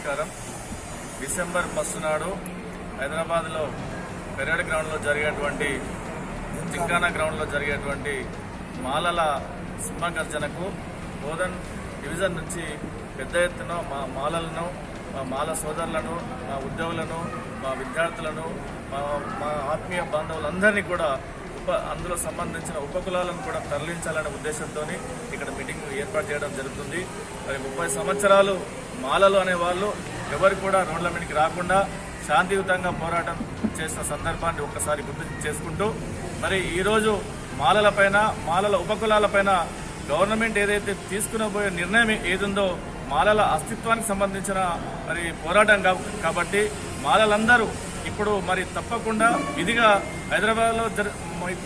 నమస్కారం. డిసెంబర్ 1 నాడు హైదరాబాద్లో పెరేడ్ గ్రౌండ్లో జరిగేటువంటి జింకానా గ్రౌండ్లో జరిగేటువంటి మాలల సింహగర్జనకు బోధన్ డివిజన్ నుంచి పెద్ద ఎత్తున మా మాలలను, మా మాల సోదరులను, మా ఉద్యోగులను, మా విద్యార్థులను, మా ఆత్మీయ బాంధవులందరినీ కూడా అందులో సంబంధించిన ఉపకులాలను కూడా తరలించాలనే ఉద్దేశంతో ఇక్కడ మీటింగ్ ఏర్పాటు చేయడం జరుగుతుంది. మరి 30 సంవత్సరాలు మాలలు అనేవాళ్ళు ఎవరు కూడా రోడ్ల మీదకి రాకుండా శాంతియుతంగా పోరాటం చేసిన సందర్భాన్ని ఒక్కసారి గుర్తు చేసుకుంటూ, మరి ఈరోజు మాలలపైన, మాలల ఉపకులాలపైన గవర్నమెంట్ ఏదైతే తీసుకునబోయే నిర్ణయం ఏదుందో మాలల అస్తిత్వానికి సంబంధించిన మరి పోరాటం కాబట్టి మాలలందరూ ఇప్పుడు మరి తప్పకుండా విధిగా హైదరాబాద్లో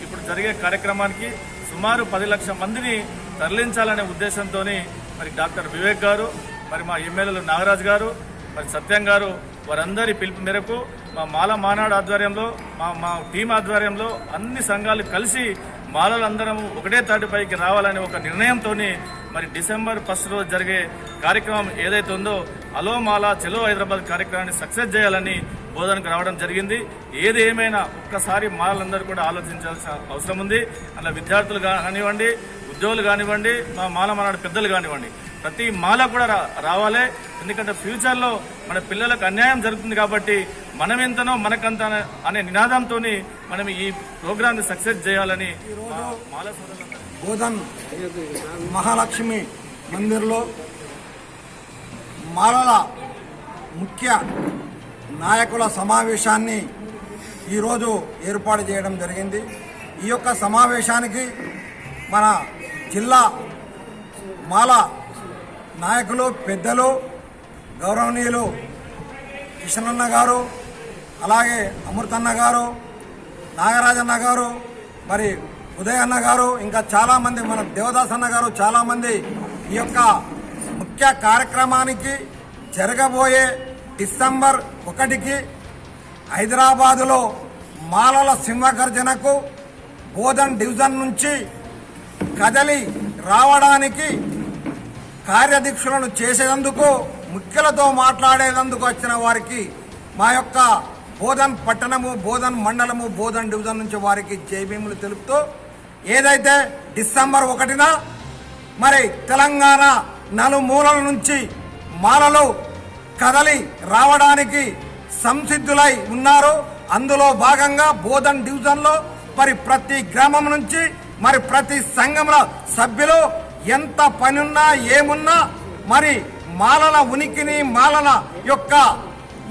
ఇప్పుడు జరిగే కార్యక్రమానికి సుమారు 10 లక్షల మందిని తరలించాలనే ఉద్దేశంతో మరి డాక్టర్ వివేక్ గారు, మరి మా ఎమ్మెల్యేలు నాగరాజ్ గారు, మరి సత్యం గారు వారందరి పిలుపు మేరకు మా మాల మానాడు ఆధ్వర్యంలో, మా టీం ఆధ్వర్యంలో అన్ని సంఘాలు కలిసి మాలలందరం ఒకటే తాటిపైకి రావాలనే ఒక నిర్ణయంతో మరి డిసెంబర్ 1 రోజు జరిగే కార్యక్రమం ఏదైతే ఉందో అలో మాల చలో హైదరాబాద్ కార్యక్రమాన్ని సక్సెస్ చేయాలని బోధనకు రావడం జరిగింది. ఏది ఏమైనా ఒక్కసారి మాలలందరూ కూడా ఆలోచించాల్సిన అవసరం ఉంది. అలా విద్యార్థులు కానివ్వండి, ఉద్యోగులు కానివ్వండి, మా మాల మానాడు పెద్దలు కానివ్వండి, ప్రతి మాల కూడా రావాలి. ఎందుకంటే ఫ్యూచర్లో మన పిల్లలకు అన్యాయం జరుగుతుంది కాబట్టి మనమెంతనో మనకంత అనే నినాదంతో మనం ఈ ప్రోగ్రామ్ని సక్సెస్ చేయాలని మాల సోదరులు బోధన్ మహాలక్ష్మి మందిర్లో మాలల ముఖ్య నాయకుల సమావేశాన్ని ఈరోజు ఏర్పాటు చేయడం జరిగింది. ఈ యొక్క సమావేశానికి మన జిల్లా మాల నాయకులు, పెద్దలు, గౌరవనీయులు కిషనన్న గారు, అలాగే అమృతన్న గారు, నాగరాజన్న గారు, మరి ఉదయన్న గారు, ఇంకా చాలామంది, మన దేవదాస్ అన్న గారు, చాలామంది ఈ యొక్క ముఖ్య కార్యక్రమానికి జరగబోయే డిసెంబర్ 1కి హైదరాబాదులో మాలల సింహగర్జనకు బోధన్ డివిజన్ నుంచి కదలి రావడానికి కార్యదీక్షలను చేసేందుకు, ముఖ్యులతో మాట్లాడేందుకు వచ్చిన వారికి మా యొక్క బోధన్ పట్టణము, బోధన్ మండలము, బోధన్ డివిజన్ నుంచి వారికి జైభీములు తెలుపుతూ, ఏదైతే డిసెంబర్ 1న మరి తెలంగాణ నలుమూలల నుంచి మాలలు కదలి రావడానికి సంసిద్ధులై ఉన్నారు. అందులో భాగంగా బోధన్ డివిజన్లో మరి ప్రతి గ్రామం నుంచి, మరి ప్రతి సంఘంలో సభ్యులు ఎంత పనున్నా ఏమున్నా మరి మాలల ఉనికిని, మాలల యొక్క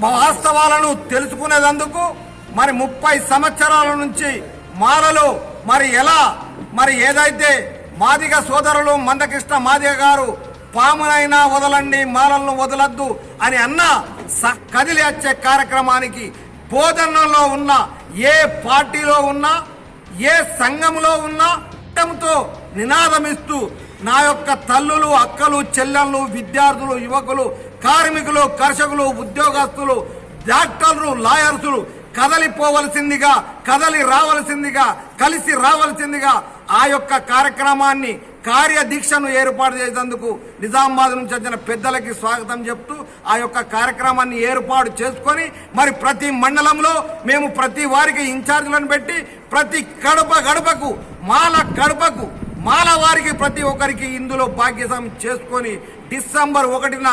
వాస్తవాలను తెలుసుకునేందుకు మరి 30 సంవత్సరాల నుంచి మాలలు మరి ఎలా, మరి ఏదైతే మాదిగ సోదరులు మందకృష్ణ మాదిగ గారు పామునైనా వదలండి మాలలను వదలద్దు అని అన్న కదిలి వచ్చే కార్యక్రమానికి బోధనలో ఉన్న ఏ పార్టీలో ఉన్నా, ఏ సంఘంలో ఉన్నా తో నినాదమిస్తూ నా యొక్క తల్లులు, అక్కలు, చెల్లెళ్ళు, విద్యార్థులు, యువకులు, కార్మికులు, కర్షకులు, ఉద్యోగస్తులు, డాక్టర్లు, లాయర్సులు కదలిపోవలసిందిగా, కదలి రావాల్సిందిగా, కలిసి రావాల్సిందిగా ఆ యొక్క కార్యక్రమాన్ని, కార్యదీక్షను ఏర్పాటు చేసేందుకు నిజామాబాద్ నుంచి వచ్చిన పెద్దలకి స్వాగతం చెప్తూ ఆ యొక్క కార్యక్రమాన్ని ఏర్పాటు చేసుకొని మరి ప్రతి మండలంలో మేము ప్రతి వారికి ఇన్ఛార్జీలను పెట్టి ప్రతి గడపకు మాల వారికి ప్రతి ఒక్కరికి ఇందులో భాగ్యస్వామ్యం చేసుకొని డిసెంబర్ 1న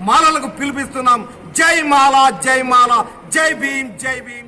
మాలలకు పిలిపిస్తున్నాం. జై మాల, జై మాల, జై భీమ్, జై భీమ్.